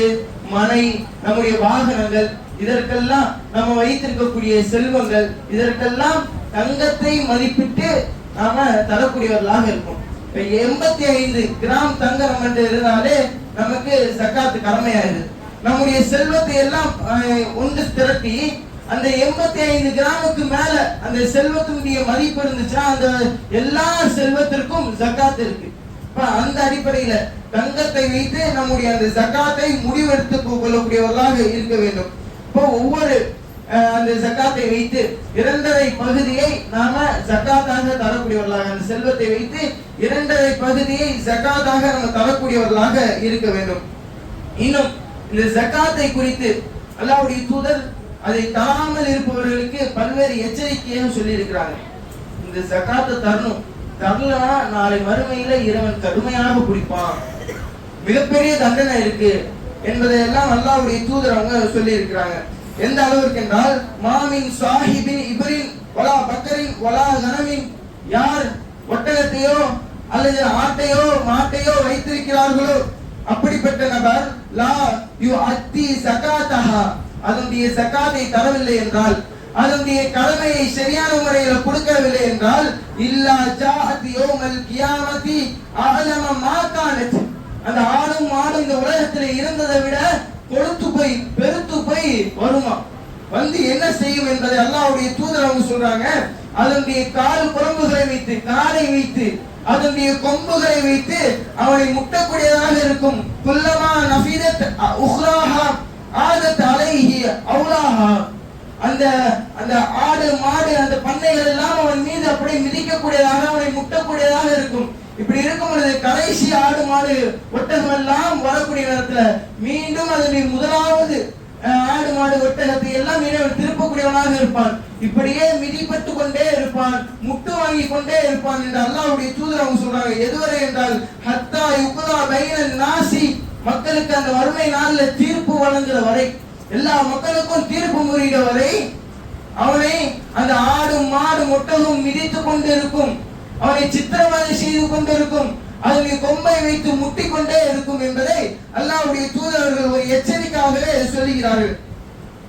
மனை, நம்முடைய வாகனங்கள், இதற்கெல்லாம் நம்ம வைத்திருக்கக்கூடிய செல்வங்கள், இதற்கெல்லாம் தங்கத்தை மதிப்பிட்டு நாம தரக்கூடியவர்களாக இருக்கும். 85 கிராம் தங்கம் நம்மகிட்ட இருந்தாலே நமக்கு ஜகாத் கடமையாயிருது. நம்முடைய செல்வத்தை எல்லாம் ஒன்று திரட்டி அந்த 85 கிராமுக்கு மேல அந்த செல்வத்தினுடைய மதிப்பு இருந்துச்சுன்னா அந்த எல்லா செல்வத்திற்கும் ஜகாத் இருக்கு. அந்த அடிப்படையில தங்கத்தை வைத்து நம்முடைய அந்த ஜகாத்தை முடிவெடுத்துக் கொள்ளக்கூடியவர்களாக இருக்க வேண்டும். இப்போ ஒவ்வொரு அந்த ஜக்காத்தை வைத்து 2.5 பகுதியை நாம ஜக்காத்தாக தரக்கூடியவர்களாக, அந்த செல்வத்தை வைத்து 2.5 பகுதியை ஜக்காத்தாக நம்ம தரக்கூடியவர்களாக இருக்க வேண்டும். இன்னும் இந்த ஜக்காத்தை குறித்து அல்லாஹ்வுடைய தூதர் அதை தராமல் இருப்பவர்களுக்கு பல்வேறு எச்சரிக்கையாக சொல்லி இருக்கிறாங்க. இந்த ஜக்காத்தை தரணும், தரலனா நாளை மறுமையில இறைவன் கடுமையாக பிடிப்பான், மிகப்பெரிய தண்டனை இருக்கு என்பதை எல்லாம் அல்லாஹ்வுடைய தூதர் அவங்க சொல்லி இருக்கிறாங்க. எந்த அளவிற்கு என்றால், மாமின் சாஹிபின் இப்ரின் வலா பக்கரின் வலா கனமின், யார் ஒட்டகத்தையோ அல்லது ஆட்டையோ மாட்டையோ வைத்திருக்கிறார்களோ அப்படிப்பட்ட நபர் லா யுஅத்தி ஸகாத்தஹா, அதனுடைய ஸகாத்தை தரவில்லை என்றால், அதனுடைய கடமையை சரியான முறையில் கொடுக்கவில்லை என்றால், இல்லா ஜாஅத் யௌமல் கியாமத்தி அஅலம மா கானத், அந்த ஆடும் மாடும் இந்த உலகத்தில் இருந்ததை விட கொழுத்து போய் பெருத்து போய் வருமா, வந்து என்ன செய்யும் என்பதை அல்லாஹ்வுடைய தூதர் அவங்க சொல்றாங்க. அதனுடைய கால் குரம்புகளை வைத்து, காலை வைத்து, அதனுடைய கொம்புகளை வைத்து அவனை முட்டக்கூடியதாக இருக்கும். குல்லமா நஃபிதத் உஹ்ராஹா ஆதத் அலைஹி அவுலாஹா, அந்த அந்த ஆடு மாடு அந்த பண்ணைகள் எல்லாம் அவன் மீது அப்படியே மிதிக்கக்கூடியதாக, அவனை முட்டக்கூடியதாக இருக்கும். இப்படி இருக்கும் பொழுது கடைசி ஆடு மாடு ஒட்டகம் எல்லாம் வரக்கூடிய நேரத்துல மீண்டும் அதனுடைய முதலாவது ஆடு மாடு ஒட்டகத்தை எல்லாம் திருப்பக்கூடியவனாக இருப்பான். இப்படியே மிதிப்பட்டு கொண்டே இருப்பான், முட்டு வாங்கி கொண்டே இருப்பான் என்று அல்லாஹ்வுடைய தூதர் அவங்க சொல்றாங்க. எதுவரை என்றால், ஹத்தா யுக்தா பைனன் நாசி, மக்களுக்கு அந்த வறுமை நாள்ல தீர்ப்பு வழங்குற வரை, எல்லா மக்களுக்கும் தீர்ப்பு முறையிட வரை அவனை அந்த ஆடும் மாடும் ஒட்டகம் மிதித்து கொண்டு இருக்கும், அவனை சித்திரவதை செய்து கொண்டிருக்கும், அதனுடைய கொம்பை வைத்து முட்டிக்கொண்டே இருக்கும் என்பதை அல்லாஹ்வுடைய தூதர்கள் ஒரு எச்சரிக்கையாகவே சொல்லுகிறார்கள்.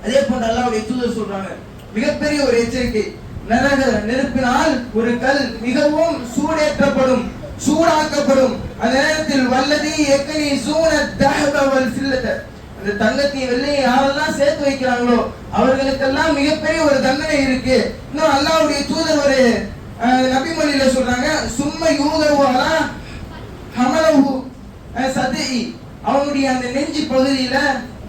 அதே போன்று அல்லாஹ்வுடைய தூதர் சொல்றாங்க, மிகப்பெரிய ஒரு எச்சரிக்கை, நரக நெருப்பினால் ஒரு கல் மிகவும் சூடேற்றப்படும், சூடாக்கப்படும். அந்த நேரத்தில் வல்லதி எக்கனி சூன தஹப வல் ஃபில்லத, அந்த தங்கத்தையும் வெள்ளையை யாரெல்லாம் சேர்த்து வைக்கிறாங்களோ அவர்களுக்கெல்லாம் மிகப்பெரிய ஒரு தண்டனை இருக்கு. இன்னும் அல்லாஹ்வுடைய தூதர் ஒரு நபிமொழியில சொல்றாங்க, சும்ம யூதவாலா ஹமலஹு சதி, அவனுடைய அந்த நெஞ்சி பகுதியில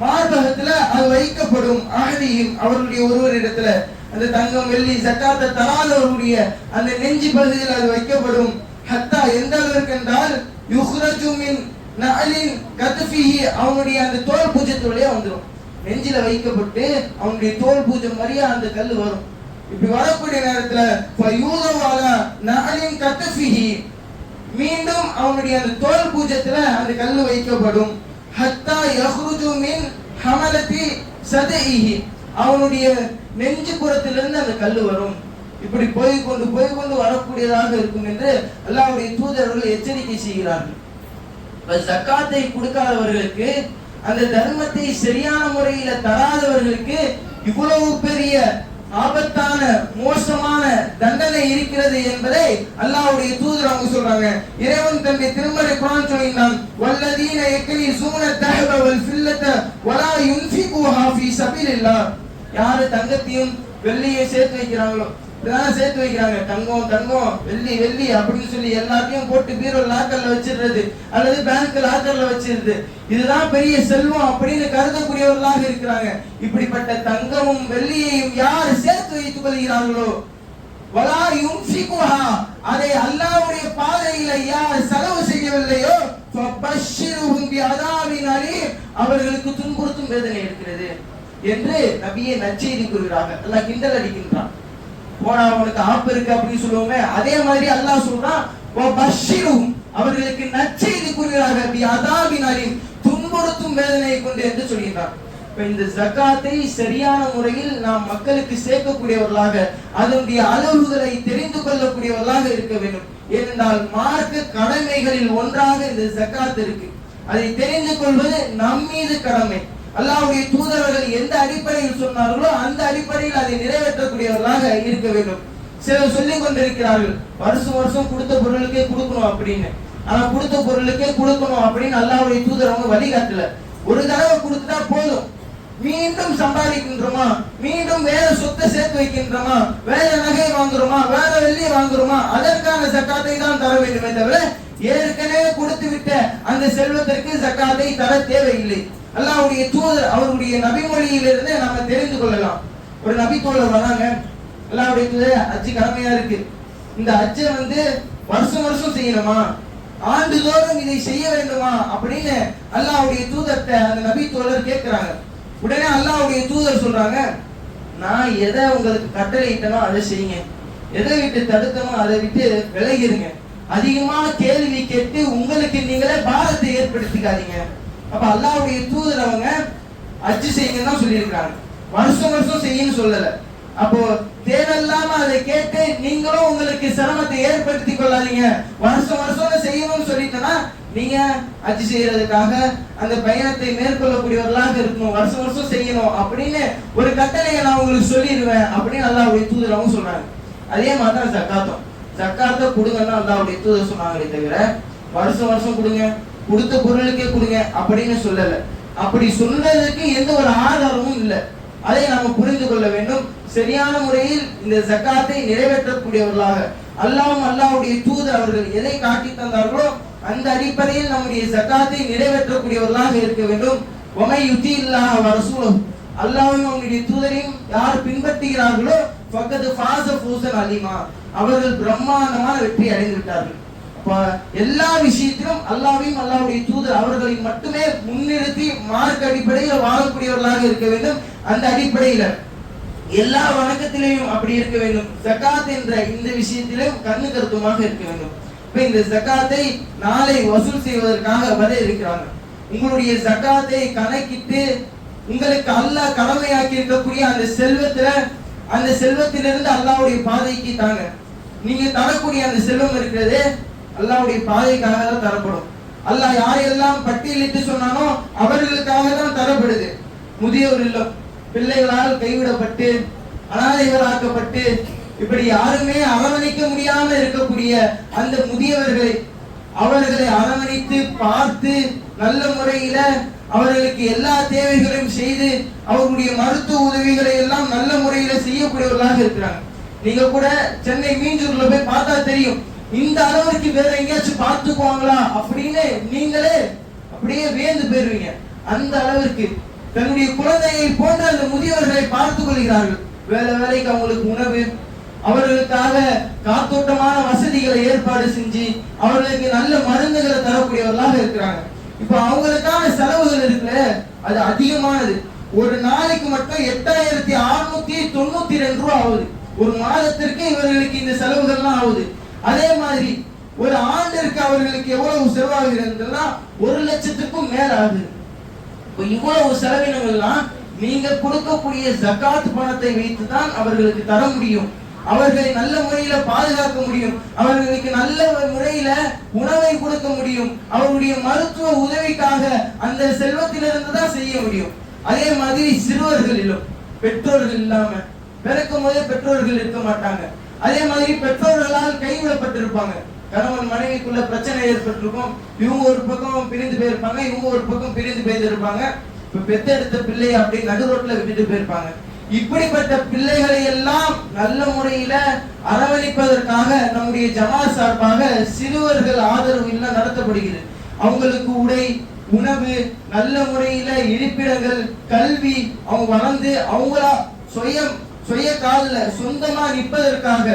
மார்பகத்துல அது வைக்கப்படும். அஹதியும், அவருடைய ஒருவரிடத்துல அந்த தங்கம் வெள்ளி ஜக்காத்தை தராதவருடைய அந்த நெஞ்சி பகுதியில் அது வைக்கப்படும். ஹத்தா, எந்த அளவிற்கு என்றால், யுஹ்ரஜு மின் நஅலின் கத்ஃபிஹி, அவனுடைய அந்த தோல் பூஜ்ஜத்துலயே வந்துடும், நெஞ்சில வைக்கப்பட்டு அவனுடைய தோல் பூஜ்ஜம் மாதிரியா அந்த கல் வரும். இப்படி வரக்கூடிய நேரத்துல ஃபயூதவால நஅலின் கத்ஃபிஹி, மீண்டும் அவனுடைய அந்த தோல் பூஜ்ஜத்துல அந்த கல் வைக்கப்படும். ஹத்தா யஹ்ருஜு மின் ஹமலதி சதஇஹி, அவனுடைய நெஞ்சு புறத்திலிருந்து அந்த கல் வரும். இப்படி போய் கொண்டு வரக்கூடியதாக இருக்கும் என்று அல்லாஹ்வுடைய தூதர்கள் எச்சரிக்கை செய்கிறார்கள். ஜக்காத்தை கொடுக்காதவர்களுக்கு, அந்த தர்மத்தை சரியான முறையில தராதவர்களுக்கு இவ்வளவு பெரிய ஆபத்தான மோசமான தண்டனை இருக்கிறது என்பதை அல்லாஹ்வுடைய தூதர் அவங்க சொல்றாங்க. இறைவன் தன்னுடைய திருமறை குர்ஆன் சொல்கிறான், வல்லதீன யக்னிஸூன தஹப வல் ஃபில்லத வலா யுன்ஃபிகுஹா ஃபீ சபீலில்லாஹ், யாரு தங்கத்தையும் வெள்ளியை சேர்த்து வைக்கிறாங்களோ, இதெல்லாம் சேர்த்து வைக்கிறாங்க, தங்கம் தங்கம் வெள்ளி வெள்ளி அப்படின்னு சொல்லி எல்லாத்தையும் போட்டு பீரோ லாக்கர்ல வச்சிடுறது அல்லது பேங்க் லாக்கர்ல வச்சிருது, இதுதான் பெரிய செல்வம் அப்படின்னு கருதக்கூடியவர்களாக இருக்கிறாங்க. இப்படிப்பட்ட தங்கமும் வெள்ளியையும் யார் சேர்த்து வைத்துக் கொள்கிறார்களோ, வலா யுன்ஃபிகுஹா, அதை அல்லாஹ்வுடைய பாதையில யார் செலவு செய்யவில்லையோ, ஃபபஷ்ஷிருஹும் பிஅதாபின் அலீம், அவர்களுக்கு துன்புறுத்தும் வேதனை இருக்கிறது என்று நபியே நற்செய்தி கூறுகிறார்கள். அல்லாஹ் கிண்டல் அடிக்கின்றான். போனா அவனுக்கு ஆப்பு இருக்கு அப்படின்னு சொல்லுவோமே, அதே மாதிரி அல்லாஹ் சொல்றான், வபஷ்ஷிருஹும், அவர்களுக்கு நற்செய்தி கூறுகிறார்கள், பிஅதாபின் அலீம், துன்புறுத்தும் வேதனையை கொண்டு என்று சொல்கிறான். இந்த ஜக்காத்தை சரியான முறையில் நாம் மக்களுக்கு சேர்க்கக்கூடியவர்களாக, அதனுடைய அளவுகளை தெரிந்து கொள்ளக்கூடியவர்களாக இருக்க வேண்டும். ஏனென்றால் மார்க்க கடமைகளில் ஒன்றாக இந்த ஜக்காத் இருக்கு. அதை தெரிந்து கொள்வது நம் மீது கடமை. அல்லாஹ்வுடைய தூதர்கள் எந்த அடிப்படையில் சொன்னார்களோ அந்த அடிப்படையில் அதை நிறைவேற்றக்கூடியவர்களாக இருக்க வேண்டும். சிலர் சொல்லிக் கொண்டிருக்கிறார்கள், வருஷம் வருஷம் கொடுத்த பொருளுக்கே கொடுக்கணும் அப்படின்னு. ஆனா கொடுத்த பொருளுக்கே கொடுக்கணும் அப்படின்னு அல்லாஹ்வுடைய தூதர் அவங்க வழிகாட்டல. ஒரு தடவை கொடுத்துட்டா போதும், மீண்டும் சம்பாதிக்கின்றோமா, மீண்டும் வேற சொத்தை சேர்த்து வைக்கின்றோமா, வேற நகை வாங்குறோமா, வேற வெள்ளி வாங்குறோமா, அதற்கான ஜக்காத்தை தான் தர வேண்டுமே தவிர ஏற்கனவே கொடுத்து விட்ட அந்த செல்வத்திற்கு ஜக்காத்தை தர தேவையில்லை. அல்லாஹ்வுடைய தூதர் அவருடைய நபிமொழியிலிருந்து நாம தெரிந்து கொள்ளலாம். ஒரு நபி தோழர் வராங்க, அல்லாஹ்வுடைய ஹஜ் கடமையா இருக்கு, இந்த ஹஜ்ஜை வருஷம் வருஷம் செய்யணுமா, ஆண்டுதோறும் இதை செய்ய வேண்டுமா அப்படின்னு அல்லாஹ்வுடைய தூதர்ட்ட அந்த நபி தோழர் கேட்கிறாங்க. உடனே அல்லாஹ்வுடைய தூதர் சொல்றாங்க, நான் எதை உங்களுக்கு கட்டளையிட்டனோ அதை செய்யுங்க, எதை விட்டு தடுக்கனோ அதை விட்டு விலகிருங்க, அதிகமா கேள்வி கேட்டு உங்களுக்கு நீங்களே பாரத்தை ஏற்படுத்திக்காதீங்க. அப்ப அல்லாஹ்வுடைய தூதர் அவங்க ஹஜ் செய்யுங்கன்னு தான் சொல்லியிருக்காங்க, வருஷம் வருஷம் செய்யன்னு சொல்லல. அப்போ தேவையில்லாம அதை கேட்டு நீங்களும் உங்களுக்கு சிரமத்தை ஏற்படுத்தி கொள்ளாதீங்க, வருஷம் வருஷம் செய்யணும்னு சொல்லிட்டேன்னா நீங்க ஹஜ் செய்யறதுக்காக அந்த பயணத்தை மேற்கொள்ளக்கூடியவர்களாக இருக்கணும், வருஷம் வருஷம் செய்யணும் அப்படின்னு ஒரு கட்டளையை நான் உங்களுக்கு சொல்லிடுவேன் அப்படின்னு அல்லாஹ்வுடைய தூதர் அவங்க சொல்றாங்க. அதே மாதிரிதான் ஜக்காத்தும், ஜக்காத்தை கொடுங்கன்னா அல்லாஹ்வுடைய தூதர் சொன்னாங்களே தவிர வருஷம் வருஷம் கொடுங்க, கொடுத்த பொருளுக்கே கொடுங்க அப்படின்னு சொல்லல. அப்படி சொல்றதுக்கு எந்த ஒரு ஆதாரமும் இல்லை. அதை நாம புரிந்து கொள்ள வேண்டும். சரியான முறையில் இந்த ஜக்காத்தை நிறைவேற்றக்கூடியவர்களாக அல்லாஹ்வும் அல்லாஹ்வுடைய தூதர் அவர்கள் எதை காட்டி தந்தார்களோ அந்த அடிப்படையில் நம்முடைய ஜக்காத்தை நிறைவேற்றக்கூடியவர்களாக இருக்க வேண்டும். வமை யுதில்லாஹ வ ரசூலஹு, அல்லாஹ்வையும் அவருடைய தூதரையும் யார் பின்பற்றுகிறார்களோ ஃபக்கத் ஃபாஸ ஃபௌஸன் அலீமா, அவர்கள் பிரம்மாண்டமான வெற்றி அடைந்து விட்டார்கள். எல்லா விஷயத்திலும் அல்லாஹ்வையும் அல்லாஹ்வுடைய தூதர் அவர்களை மட்டுமே முன்னிறுத்தி மார்க் அடிப்படையில் வாழக்கூடியவர்களாக இருக்க வேண்டும். அந்த அடிப்படையில எல்லா வணக்கத்திலையும் அப்படி இருக்க வேண்டும். ஜகாத் என்ற இந்த விஷயத்திலும் கண்ணு கருத்துமாக இருக்க வேண்டும். இப்ப இந்த ஜகாத்தை நாளை வசூல் செய்வதற்காக வர இருக்கிறாங்க. உங்களுடைய ஜகாத்தை கணக்கிட்டு உங்களுக்கு அல்லாஹ் கடமையாக்கி இருக்கக்கூடிய அந்த செல்வத்திலிருந்து அல்லாஹ்வுடைய பாதைக்கு தாங்க. நீங்க தரக்கூடிய அந்த செல்வம் இருக்கிறது அல்லாஹ்வுடைய பாதைக்காக தான் தரப்படும். அல்லாஹ் யாரெல்லாம் பட்டியலிட்டு சொன்னானோ அவர்களுக்காக தான் தரப்படுது. முதியோர் இல்லம், பிள்ளைகளால் கைவிடப்பட்டு அனாதைகளாக்கப்பட்டு இப்படி யாருமே அரவணைக்க முடியாம இருக்கக்கூடிய அந்த முதியவர்களை அவர்களை அரவணைத்து பார்த்து நல்ல முறையில அவர்களுக்கு எல்லா தேவைகளையும் செய்து அவர்களுடைய மருத்துவ உதவிகளை எல்லாம் நல்ல முறையில செய்யக்கூடியவர்களாக இருக்கிறாங்க. நீங்க கூட சென்னை மீஞ்சூர்ல போய் பார்த்தா தெரியும், இந்த அளவுக்கு வேற எங்கேயாச்சும் பார்த்துக்குவாங்களா அப்படின்னு நீங்களே அப்படியே வியந்து போயிருவீங்க. அந்த அளவிற்கு தன்னுடைய குழந்தையை போன்ற அந்த முதியவர்களை பார்த்துக் கொள்கிறார்கள். வேலைக்கு அவங்களுக்கு உணவு, அவர்களுக்காக காத்தோட்டமான வசதிகளை ஏற்பாடு செஞ்சு அவர்களுக்கு நல்ல மருந்துகளை தரக்கூடியவர்களாக இருக்கிறாங்க. இப்ப அவங்களுக்கான செலவுகள் இருக்குல்ல, அது அதிகமானது. ஒரு நாளைக்கு மட்டும் 8692 ரூபாய் ஆகுது. ஒரு மாதத்திற்கு இவர்களுக்கு இந்த செலவுகள்லாம் ஆகுது. அதே மாதிரி ஒரு ஆண்டிற்கு அவர்களுக்கு எவ்வளவு செலவாகிறதுனா 1 லட்சத்துக்கும் மேல ஆகுது. இவ்வளவு செலவினங்கள்லாம் நீங்க கொடுக்கக்கூடிய ஜகாத் பணத்தை வைத்துதான் அவர்களுக்கு தர முடியும். அவர்களை நல்ல முறையில பாதுகாக்க முடியும். அவர்களுக்கு நல்ல முறையில உணவை கொடுக்க முடியும். அவர்களுடைய மருத்துவ உதவிக்காக அந்த செல்வத்திலிருந்து தான் செய்ய முடியும். அதே மாதிரி சிறுவர்களிலும் பெற்றோர்கள் இல்லாம பிறக்கும் போதே பெற்றோர்கள் இருக்க மாட்டாங்க. அதே மாதிரி பெற்றோர்களால் கைவிடப்பட்டிருப்பாங்க. கணவன் மனைவிக்குள்ள பிரச்சனை ஏற்பட்டிருக்கும். இவங்க ஒரு பக்கம் பிரிந்து போயிருப்பாங்க, இவங்க ஒரு பக்கம் பிரிந்து போயிருப்பாங்க. இப்ப பெத்தெடுத்த பிள்ளையை அப்படி நடு ரோட்ல விட்டுட்டு போயிருப்பாங்க. இப்படிப்பட்ட பிள்ளைகளை எல்லாம் நல்ல முறையில அரவணைப்பதற்காக நம்முடைய ஜமாத் சார்பாக சிறுவர்கள் ஆதரவு இல்லம் நடத்தப்படுகிறது. அவங்களுக்கு உடை, உணவு, நல்ல முறையில இருப்பிடங்கள், கல்வி, அவங்க வளர்ந்து அவங்களா சுய காலில் சொந்தமா நிற்பதற்காக,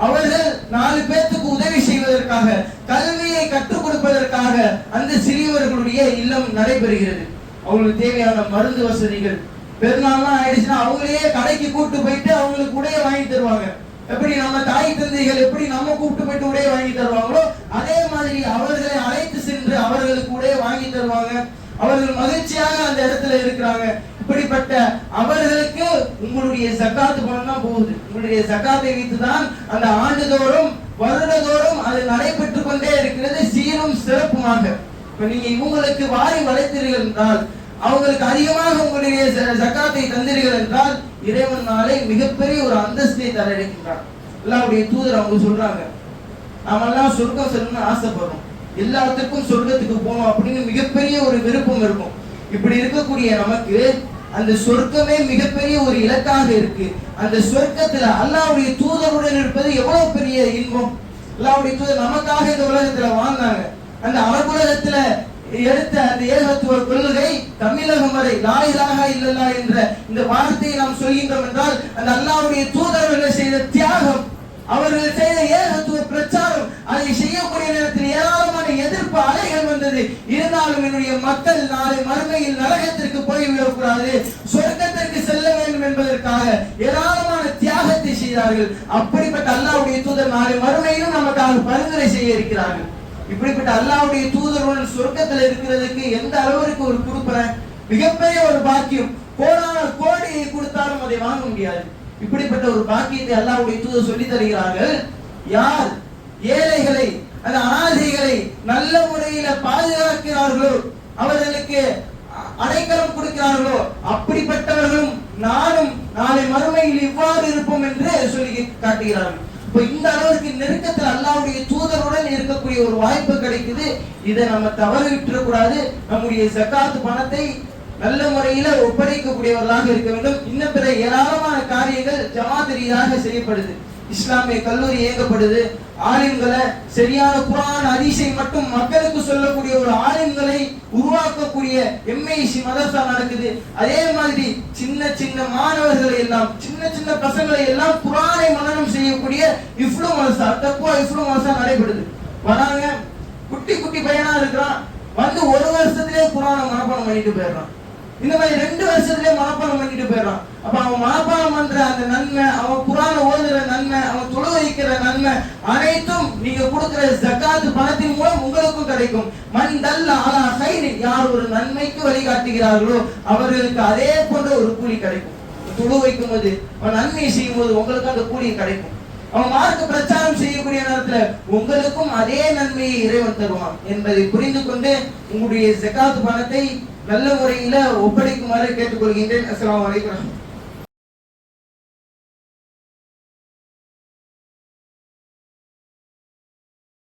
அவர்கள் 4 பேத்துக்கு உதவி செய்வதற்காக, கல்வியை கற்றுக் கொடுப்பதற்காக அந்த சிறியவர்களுடைய இல்லம் நடைபெறுகிறது. அவங்களுக்கு தேவையான மருந்து வசதிகள், பெருநாள்லாம் ஆயிடுச்சுன்னா அவங்களையே கடைக்கு கூப்பிட்டு போயிட்டு அவங்களுக்கு உடைய வாங்கி தருவாங்க. எப்படி நம்ம தாய் தந்தைகள் எப்படி நம்ம கூப்பிட்டு போயிட்டு உடைய வாங்கி தருவாங்களோ அதே மாதிரி அவர்களை அழைத்து சென்று அவர்களுக்கு உடைய வாங்கி தருவாங்க. அவர்கள் மகிழ்ச்சியாக அந்த இடத்துல இருக்கிறாங்க. இப்படிப்பட்ட அவர்களுக்கு உங்களுடைய ஜகாத் பணம் தான் போகுது. உங்களுடைய ஜகாத்தை வைத்துதான் அந்த ஆண்டுதோறும் வருடதோறும் அது நடைபெற்றுக் கொண்டே இருக்கிறது, சீரும் சிறப்புமாக. இப்ப நீங்க இவங்களுக்கு வாரி வளைத்தீர்கள் என்றால், அவங்களுக்கு அதிகமாக உங்களுடைய ஜகாத்தை தந்தீர்கள் என்றால், இறைவன் நாளை மிகப்பெரிய ஒரு அந்தஸ்தை தர இருக்கின்றான். அல்லாஹ்வுடைய தூதர் அவங்க சொல்றாங்க, நாம எல்லாம் சொர்க்கம் செல்லணும்னு ஆசைப்படுறோம், எல்லாத்துக்கும் சொர்க்கத்துக்கு போகணும் அப்படின்னு மிகப்பெரிய ஒரு விருப்பம் இருக்கும். இப்படி இருக்கக்கூடிய நமக்கு அந்த சொர்க்கமே மிகப்பெரிய ஒரு இலக்காக இருக்கு. அந்த சொர்க்கத்துல அல்லாஹ்வுடைய தூதருடன் இருப்பது எவ்வளவு பெரிய இன்பம். அல்லாஹ்வுடைய தூதர் நமக்காக இந்த உலகத்துல வாழ்ந்தாங்க. அந்த அரபுலகத்துல எடுத்த அந்த ஏகத்துவ கொள்கை தமிழகம் வரை லா இலாஹா இல்லல்லாஹ் என்ற இந்த வார்த்தையை நாம் சொல்கின்றோம் என்றால் அந்த அல்லாஹ்வுடைய தூதர்கள் செய்த தியாகம், அவர்கள் செய்த ஏகத்துவ பிரச்சாரம், அதை செய்யக்கூடிய நேரத்தில் ஏராளமான எதிர்ப்பு அலைகள் வந்தது. இருந்தாலும் என்னுடைய மக்கள் நாளை மறுமையில் நரகத்திற்கு போய்விடக்கூடாது, சொர்க்கத்திற்கு செல்ல வேண்டும் என்பதற்காக ஏராளமான தியாகத்தை செய்தார்கள். அப்படிப்பட்ட அல்லாஹ்வுடைய தூதர் நாளை மறுமையிலும் நமக்காக பரிந்துரை செய்ய இருக்கிறார்கள். இப்படிப்பட்ட அல்லாஹ்வுடைய தூதருடன் சொர்க்கத்தில் இருக்கிறதுக்கு எந்த அளவிற்கு ஒரு கொடுப்பன, மிகப்பெரிய ஒரு பாக்கியம். கோடான கோடியை கொடுத்தாலும் அதை வாங்க முடியாது. இப்படிப்பட்ட ஒரு பாக்கியத்தை அல்லாஹ்வுடைய தூதர் சொல்லி தருகிறார்கள். யார் ஏழைகளை, அந்த அனாதைகளை நல்ல முறையில பாதுகாக்கிறார்களோ, அவர்களுக்கு அடைக்கலம் கொடுக்கிறார்களோ, அப்படிப்பட்டவர்களும் நானும் நாளை மறுமையில் இவ்வாறு இருப்போம் என்று சொல்லி காட்டுகிறார்கள். இப்ப இந்த அளவுக்கு நெருக்கத்தில் அல்லாஹ்வுடைய தூதருடன் இருக்கக்கூடிய ஒரு வாய்ப்பு கிடைக்குது. இதை நம்ம தவறு விட்டுறக்கூடாது. நம்முடைய ஜகாத் பணத்தை நல்ல முறையில ஒப்படைக்கக்கூடியவர்களாக இருக்க வேண்டும். இன்னும் பிற ஏராளமான காரியங்கள் ஜமாத் ரீதியாக செய்யப்படுது. இஸ்லாமிய கல்லூரி இயங்கப்படுது. ஆலிம்களை சரியான குர்ஆன் ஹதீஸை மட்டும் மக்களுக்கு சொல்லக்கூடிய ஒரு ஆலிம்களை உருவாக்கக்கூடிய எம்ஐசி மதரசா நடக்குது. அதே மாதிரி சின்ன சின்ன மாணவர்களை எல்லாம், சின்ன சின்ன பசங்களை எல்லாம் குர்ஆனை மனனம் செய்யக்கூடிய இஃப்லு மதரசா, தக்வா இஃப்லு மதரசா நடைபெறுது. வராங்க, குட்டி குட்டி பையனா இருக்கிறான், வந்து ஒரு வருஷத்திலே குர்ஆனை மனப்பாடம் பண்ணிட்டு போயிடுறான். இந்த மாதிரி 2 வருஷத்திலே மனப்பாடம் பண்ணிட்டு போயிடறான். அப்ப அவன் மனப்பாடம் பண்ற அந்த நன்மை, அவன் குர்ஆனை ஓதுற நன்மை, அவன் தொழ வைக்கிற நன்மை அனைத்தும் நீங்க கொடுக்கிற ஜகாத் பணத்தின் மூலம் உங்களுக்கும் கிடைக்கும். மன் தல்ல அலா கைரின், யார் ஒரு நன்மைக்கு வழிகாட்டுகிறார்களோ அவர்களுக்கு அதே போன்ற ஒரு கூலி கிடைக்கும். தொழ வைக்கும் போது, அவன் நன்மை செய்யும் போது உங்களுக்கு அந்த கூலி கிடைக்கும். அவன் மார்க்க பிரச்சாரம் செய்யக்கூடிய நேரத்துல உங்களுக்கும் அதே நன்மையை இறைவன் தருவான் என்பதை புரிந்து கொண்டு உங்களுடைய ஜகாத் பணத்தை நல்ல முறையில ஒப்படைக்குமாறு கேட்டுக்கொள்கின்றேன். அஸ்ஸலாமு அலைக்கும்.